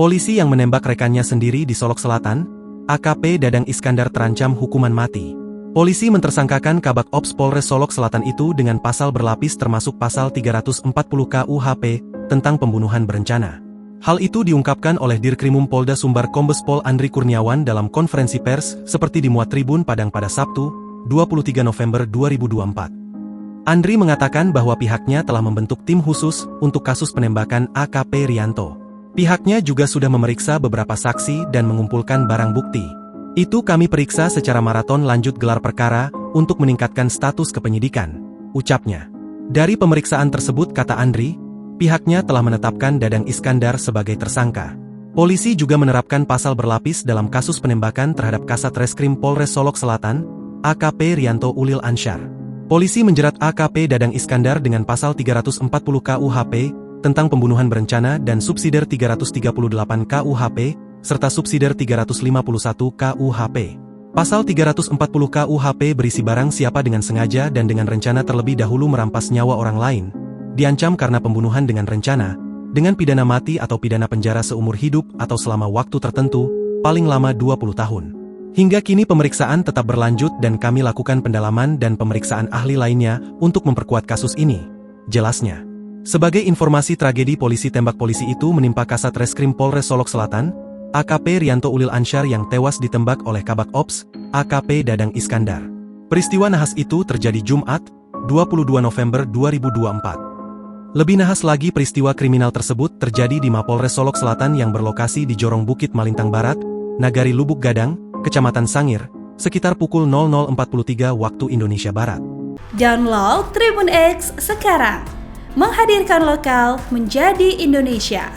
Polisi yang menembak rekannya sendiri di Solok Selatan, AKP Dadang Iskandar terancam hukuman mati. Polisi mentersangkakan Kabak Ops Polres Solok Selatan itu dengan pasal berlapis termasuk pasal 340 KUHP tentang pembunuhan berencana. Hal itu diungkapkan oleh Dirkrimum Polda Sumbar Kombes Pol Andri Kurniawan dalam konferensi pers seperti dimuat Tribun Padang pada Sabtu, 23 November 2024. Andri mengatakan bahwa pihaknya telah membentuk tim khusus untuk kasus penembakan AKP Rianto. Pihaknya juga sudah memeriksa beberapa saksi dan mengumpulkan barang bukti. Itu kami periksa secara maraton lanjut gelar perkara untuk meningkatkan status kepenyidikan, ucapnya. Dari pemeriksaan tersebut, kata Andri, pihaknya telah menetapkan Dadang Iskandar sebagai tersangka. Polisi juga menerapkan pasal berlapis dalam kasus penembakan terhadap Kasat Reskrim Polres Solok Selatan, AKP Rianto Ulil Ansyar. Polisi menjerat AKP Dadang Iskandar dengan pasal 340 KUHP tentang pembunuhan berencana dan subsidiar 338 KUHP, serta subsidiar 351 KUHP. Pasal 340 KUHP berisi barang siapa dengan sengaja dan dengan rencana terlebih dahulu merampas nyawa orang lain, diancam karena pembunuhan dengan rencana, dengan pidana mati atau pidana penjara seumur hidup atau selama waktu tertentu, paling lama 20 tahun. Hingga kini pemeriksaan tetap berlanjut dan kami lakukan pendalaman dan pemeriksaan ahli lainnya untuk memperkuat kasus ini, jelasnya. Sebagai informasi, tragedi polisi tembak polisi itu menimpa Kasat Reskrim Polres Solok Selatan, AKP Rianto Ulil Ansyar yang tewas ditembak oleh Kabak Ops, AKP Dadang Iskandar. Peristiwa nahas itu terjadi Jumat, 22 November 2024. Lebih nahas lagi, peristiwa kriminal tersebut terjadi di Mapolres Solok Selatan yang berlokasi di Jorong Bukit Malintang Barat, Nagari Lubuk Gadang, Kecamatan Sangir, sekitar pukul 00.43 waktu Indonesia Barat. Download Tribun X sekarang, menghadirkan lokal menjadi Indonesia.